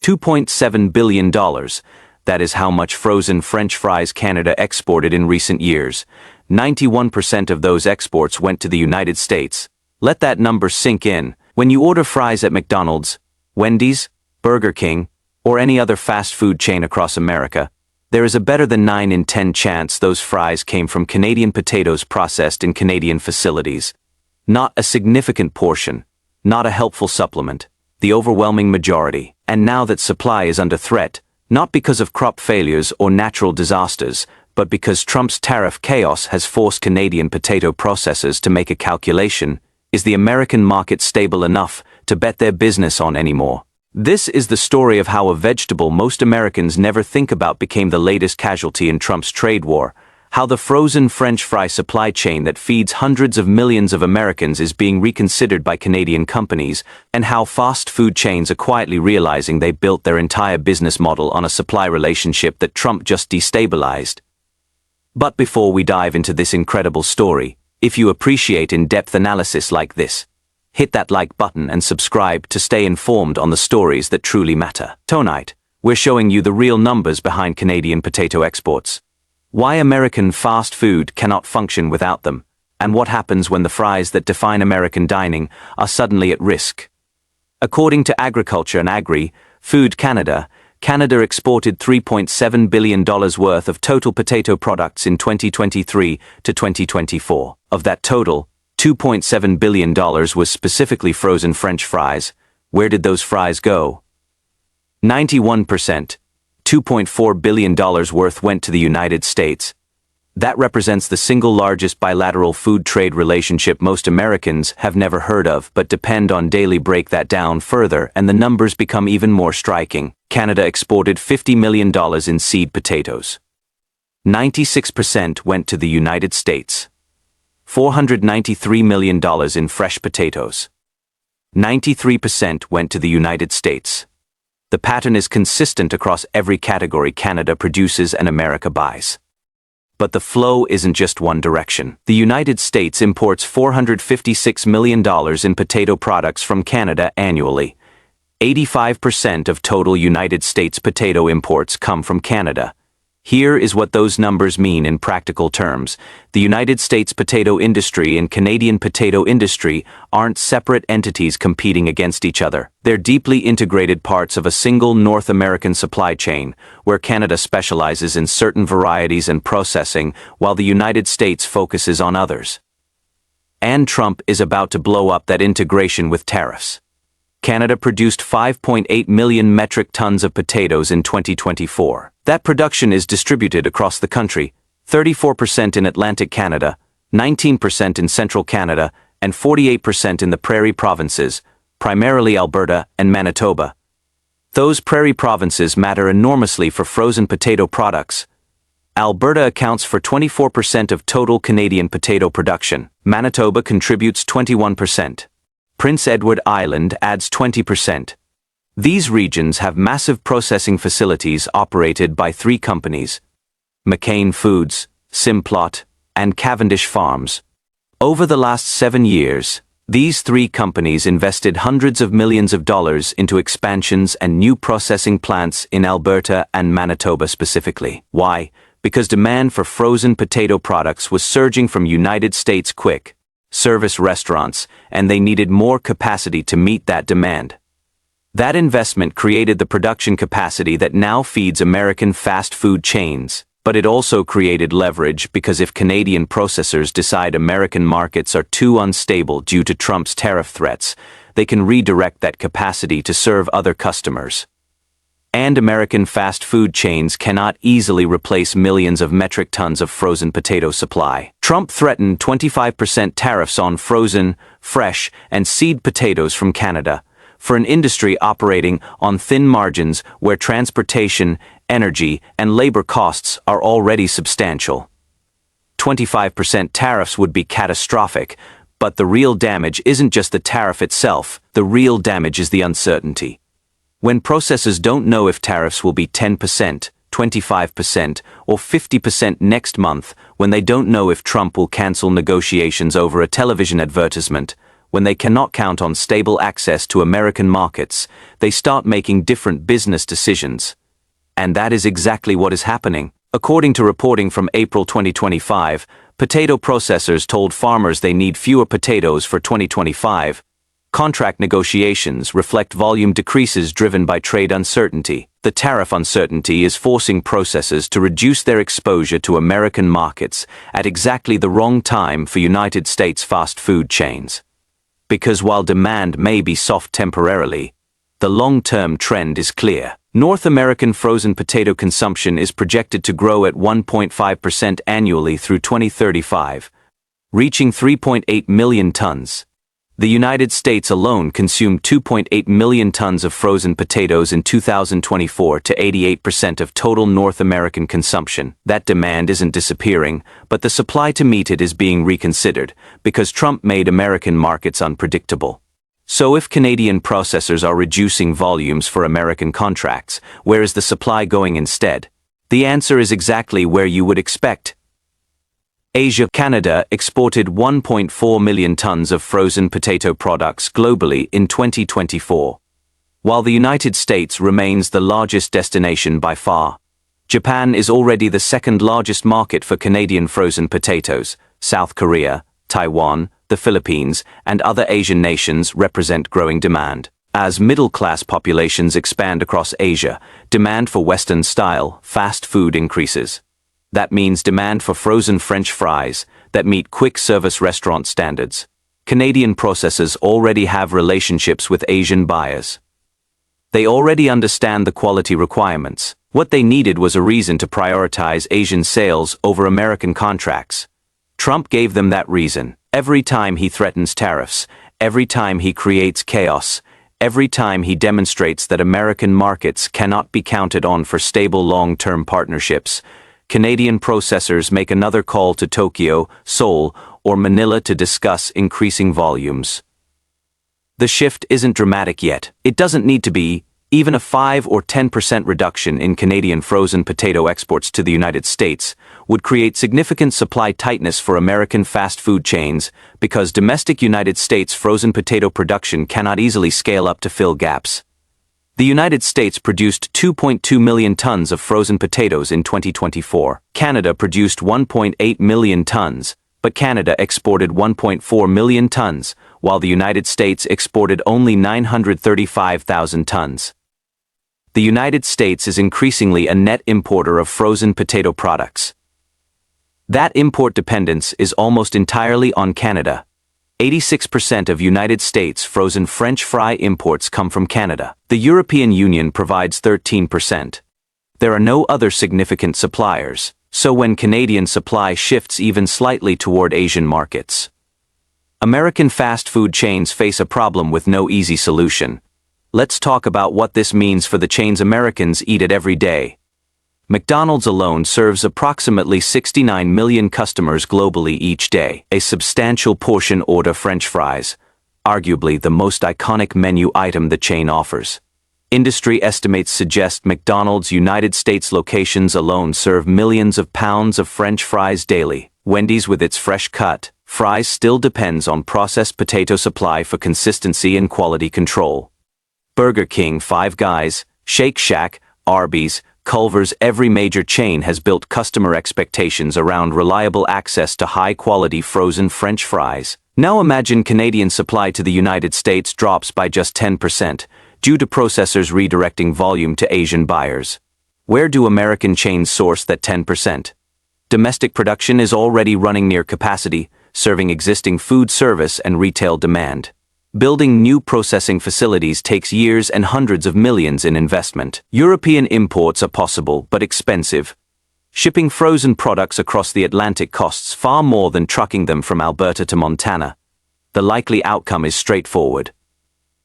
$2.7 billion. That is how much frozen French fries Canada exported in recent years. 91% of those exports went to the United States. Let that number sink in. When you order fries at McDonald's, Wendy's, Burger King, or any other fast food chain across America, there is a better than 9 in 10 chance those fries came from Canadian potatoes processed in Canadian facilities. Not a significant portion, not a helpful supplement, the overwhelming majority. And now that supply is under threat, not because of crop failures or natural disasters, but because Trump's tariff chaos has forced Canadian potato processors to make a calculation: is the American market stable enough to bet their business on anymore? This is the story of how a vegetable most Americans never think about became the latest casualty in Trump's trade war, how the frozen French fry supply chain that feeds hundreds of millions of Americans is being reconsidered by Canadian companies, and how fast food chains are quietly realizing they built their entire business model on a supply relationship that Trump just destabilized. But before we dive into this incredible story, if you appreciate in-depth analysis like this, hit that like button and subscribe to stay informed on the stories that truly matter. Tonight, we're showing you the real numbers behind Canadian potato exports, why American fast food cannot function without them, and what happens when the fries that define American dining are suddenly at risk. According to Agriculture and Agri-Food Canada, Canada exported $3.7 billion worth of total potato products in 2023 to 2024. Of that total, $2.7 billion was specifically frozen French fries. Where did those fries go? 91%. $2.4 billion worth went to the United States. That represents the single largest bilateral food trade relationship most Americans have never heard of, but depend on daily. Break that down further and the numbers become even more striking. Canada exported $50 million in seed potatoes. 96% went to the United States. $493 million in fresh potatoes. 93% went to the United States. The pattern is consistent across every category Canada produces and America buys. But the flow isn't just one direction. The United States imports $456 million in potato products from Canada annually. 85% of total United States potato imports come from Canada. Here is what those numbers mean in practical terms. The United States potato industry and Canadian potato industry aren't separate entities competing against each other. They're deeply integrated parts of a single North American supply chain, where Canada specializes in certain varieties and processing, while the United States focuses on others. And Trump is about to blow up that integration with tariffs. Canada produced 5.8 million metric tons of potatoes in 2024. That production is distributed across the country, 34% in Atlantic Canada, 19% in Central Canada, and 48% in the Prairie provinces, primarily Alberta and Manitoba. Those Prairie provinces matter enormously for frozen potato products. Alberta accounts for 24% of total Canadian potato production. Manitoba contributes 21%. Prince Edward Island adds 20%. These regions have massive processing facilities operated by 3 companies: McCain Foods, Simplot, and Cavendish Farms. Over the last 7 years, these 3 companies invested hundreds of millions of dollars into expansions and new processing plants in Alberta and Manitoba specifically. Why? Because demand for frozen potato products was surging from United States quick service restaurants, and they needed more capacity to meet that demand. That investment created the production capacity that now feeds American fast food chains, but it also created leverage because if Canadian processors decide American markets are too unstable due to Trump's tariff threats, they can redirect that capacity to serve other customers. And American fast food chains cannot easily replace millions of metric tons of frozen potato supply. Trump threatened 25% tariffs on frozen, fresh, and seed potatoes from Canada, for an industry operating on thin margins where transportation, energy, and labor costs are already substantial. 25% tariffs would be catastrophic, but the real damage isn't just the tariff itself, the real damage is the uncertainty. When processors don't know if tariffs will be 10%, 25%, or 50% next month, when they don't know if Trump will cancel negotiations over a television advertisement, when they cannot count on stable access to American markets, they start making different business decisions. And that is exactly what is happening. According to reporting from April 2025, potato processors told farmers they need fewer potatoes for 2025. Contract negotiations reflect volume decreases driven by trade uncertainty. The tariff uncertainty is forcing processors to reduce their exposure to American markets at exactly the wrong time for United States fast food chains. Because while demand may be soft temporarily, the long-term trend is clear. North American frozen potato consumption is projected to grow at 1.5% annually through 2035, reaching 3.8 million tons. The United States alone consumed 2.8 million tons of frozen potatoes in 2024 to 88% of total North American consumption. That demand isn't disappearing, but the supply to meet it is being reconsidered because Trump made American markets unpredictable. So if Canadian processors are reducing volumes for American contracts, where is the supply going instead? The answer is exactly where you would expect. Asia. Canada exported 1.4 million tons of frozen potato products globally in 2024. While the United States remains the largest destination by far, Japan is already the second largest market for Canadian frozen potatoes. South Korea, Taiwan, the Philippines, and other Asian nations represent growing demand. As middle-class populations expand across Asia, demand for Western-style fast food increases. That means demand for frozen French fries that meet quick-service restaurant standards. Canadian processors already have relationships with Asian buyers. They already understand the quality requirements. What they needed was a reason to prioritize Asian sales over American contracts. Trump gave them that reason. Every time he threatens tariffs, every time he creates chaos, every time he demonstrates that American markets cannot be counted on for stable long-term partnerships, Canadian processors make another call to Tokyo, Seoul, or Manila to discuss increasing volumes. The shift isn't dramatic yet. It doesn't need to be. Even a 5 or 10% reduction in Canadian frozen potato exports to the United States would create significant supply tightness for American fast food chains because domestic United States frozen potato production cannot easily scale up to fill gaps. The United States produced 2.2 million tons of frozen potatoes in 2024. Canada produced 1.8 million tons, but Canada exported 1.4 million tons, while the United States exported only 935,000 tons. The United States is increasingly a net importer of frozen potato products. That import dependence is almost entirely on Canada. 86% of United States frozen French fry imports come from Canada. The European Union provides 13%. There are no other significant suppliers, so when Canadian supply shifts even slightly toward Asian markets, American fast food chains face a problem with no easy solution. Let's talk about what this means for the chains Americans eat at every day. McDonald's alone serves approximately 69 million customers globally each day. A substantial portion order French fries, arguably the most iconic menu item the chain offers. Industry estimates suggest McDonald's United States locations alone serve millions of pounds of French fries daily. Wendy's, with its fresh cut fries, still depends on processed potato supply for consistency and quality control. Burger King, Five Guys, Shake Shack, Arby's, Culver's, every major chain has built customer expectations around reliable access to high-quality frozen French fries. Now imagine Canadian supply to the United States drops by just 10%, due to processors redirecting volume to Asian buyers. Where do American chains source that 10%? Domestic production is already running near capacity, serving existing food service and retail demand. Building new processing facilities takes years and hundreds of millions in investment. European imports are possible but expensive. Shipping frozen products across the Atlantic costs far more than trucking them from Alberta to Montana. The likely outcome is straightforward.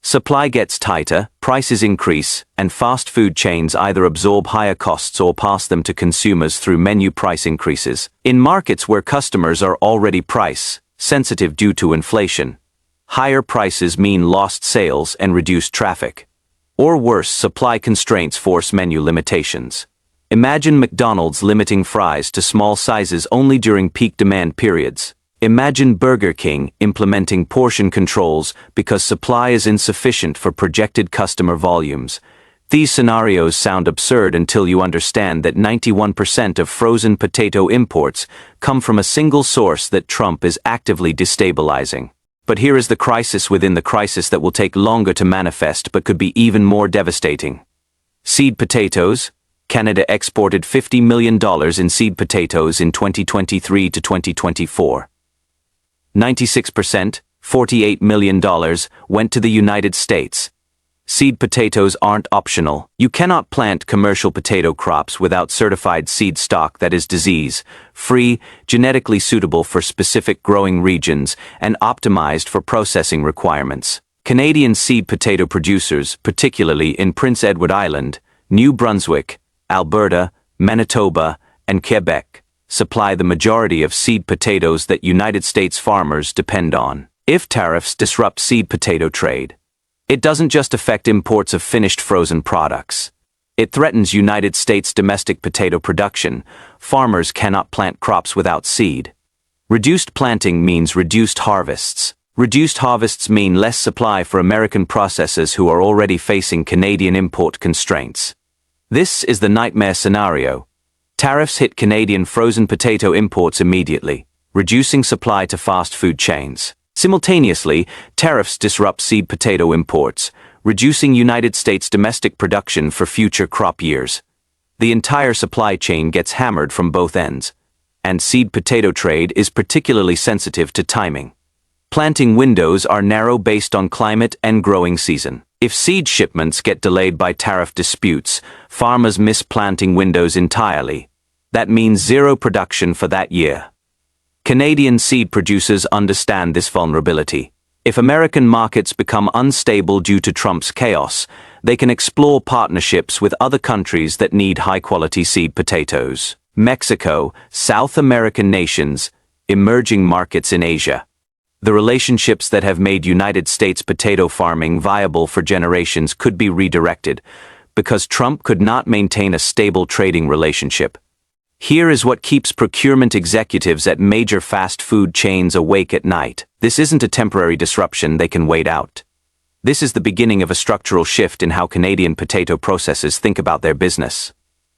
Supply gets tighter, prices increase, and fast food chains either absorb higher costs or pass them to consumers through menu price increases. In markets where customers are already price sensitive due to inflation, higher prices mean lost sales and reduced traffic. Or worse, supply constraints force menu limitations. Imagine McDonald's limiting fries to small sizes only during peak demand periods. Imagine Burger King implementing portion controls because supply is insufficient for projected customer volumes. These scenarios sound absurd until you understand that 91% of frozen potato imports come from a single source that Trump is actively destabilizing. But here is the crisis within the crisis that will take longer to manifest but could be even more devastating. Seed potatoes. Canada exported $50 million in seed potatoes in 2023 to 2024. 96%, $48 million, went to the United States. Seed potatoes aren't optional. You cannot plant commercial potato crops without certified seed stock that is disease-free, genetically suitable for specific growing regions, and optimized for processing requirements. Canadian seed potato producers, particularly in Prince Edward Island, New Brunswick, Alberta, Manitoba, and Quebec, supply the majority of seed potatoes that United States farmers depend on. If tariffs disrupt seed potato trade, it doesn't just affect imports of finished frozen products. It threatens United States domestic potato production. Farmers cannot plant crops without seed. Reduced planting means reduced harvests. Reduced harvests mean less supply for American processors who are already facing Canadian import constraints. This is the nightmare scenario. Tariffs hit Canadian frozen potato imports immediately, reducing supply to fast food chains. Simultaneously, tariffs disrupt seed potato imports, reducing United States domestic production for future crop years. The entire supply chain gets hammered from both ends, and seed potato trade is particularly sensitive to timing. Planting windows are narrow based on climate and growing season. If seed shipments get delayed by tariff disputes, farmers miss planting windows entirely. That means zero production for that year. Canadian seed producers understand this vulnerability. If American markets become unstable due to Trump's chaos, they can explore partnerships with other countries that need high-quality seed potatoes. Mexico, South American nations, emerging markets in Asia. The relationships that have made United States potato farming viable for generations could be redirected, because Trump could not maintain a stable trading relationship. Here is what keeps procurement executives at major fast food chains awake at night. This isn't a temporary disruption they can wait out. This is the beginning of a structural shift in how Canadian potato processors think about their business.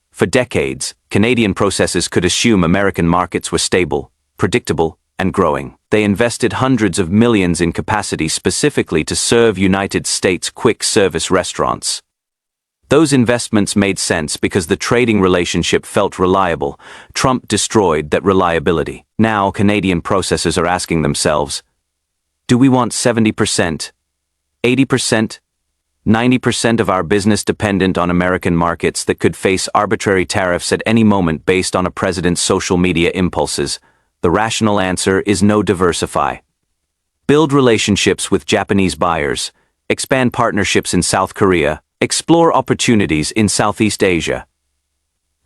For decades, Canadian processors could assume American markets were stable, predictable, and growing. They invested hundreds of millions in capacity specifically to serve United States quick service restaurants. Those investments made sense because the trading relationship felt reliable. Trump destroyed that reliability. Now Canadian processors are asking themselves, do we want 70%, 80%, 90% of our business dependent on American markets that could face arbitrary tariffs at any moment based on a president's social media impulses? The rational answer is no. Diversify. Build relationships with Japanese buyers. Expand partnerships in South Korea. Explore opportunities in Southeast Asia.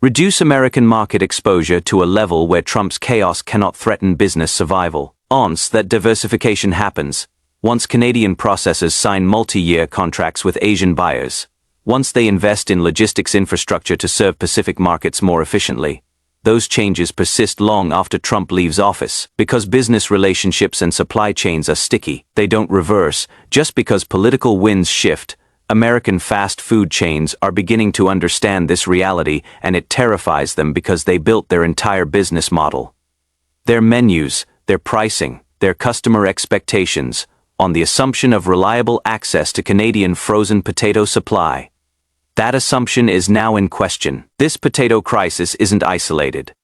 Reduce American market exposure to a level where Trump's chaos cannot threaten business survival. Once that diversification happens, once Canadian processors sign multi-year contracts with Asian buyers, once they invest in logistics infrastructure to serve Pacific markets more efficiently, those changes persist long after Trump leaves office. Because business relationships and supply chains are sticky, they don't reverse. Just because political winds shift, American fast food chains are beginning to understand this reality, and it terrifies them because they built their entire business model, their menus, their pricing, their customer expectations, on the assumption of reliable access to Canadian frozen potato supply. That assumption is now in question. This potato crisis isn't isolated.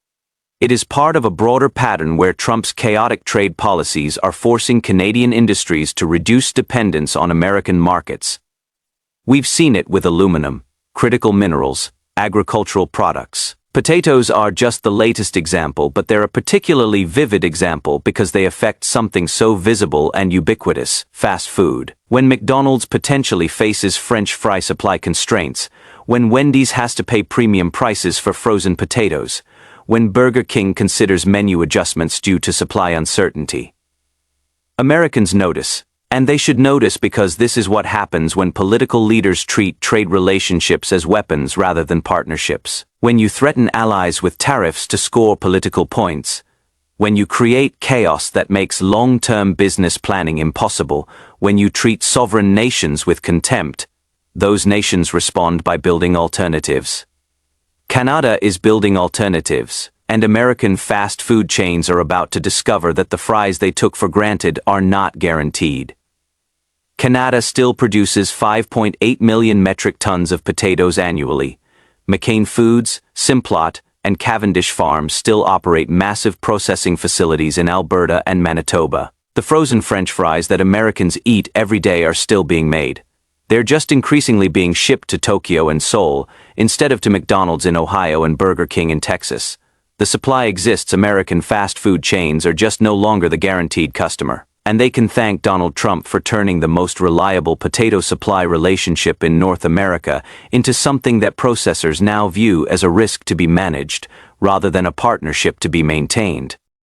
It is part of a broader pattern where Trump's chaotic trade policies are forcing Canadian industries to reduce dependence on American markets. We've seen it with aluminum, critical minerals, agricultural products. Potatoes are just the latest example, but they're a particularly vivid example because they affect something so visible and ubiquitous: fast food. When McDonald's potentially faces French fry supply constraints, when Wendy's has to pay premium prices for frozen potatoes, when Burger King considers menu adjustments due to supply uncertainty. Americans notice. And they should notice, because this is what happens when political leaders treat trade relationships as weapons rather than partnerships. When you threaten allies with tariffs to score political points, When you create chaos that makes long-term business planning impossible, when you treat sovereign nations with contempt, those nations respond by building alternatives. Canada is building alternatives, and American fast food chains are about to discover that the fries they took for granted are not guaranteed. Canada still produces 5.8 million metric tons of potatoes annually. McCain Foods, Simplot, and Cavendish Farms still operate massive processing facilities in Alberta and Manitoba. The frozen French fries that Americans eat every day are still being made. They're just increasingly being shipped to Tokyo and Seoul, instead of to McDonald's in Ohio and Burger King in Texas. The supply exists. American fast food chains are just no longer the guaranteed customer. And they can thank Donald Trump for turning the most reliable potato supply relationship in North America into something that processors now view as a risk to be managed, rather than a partnership to be maintained.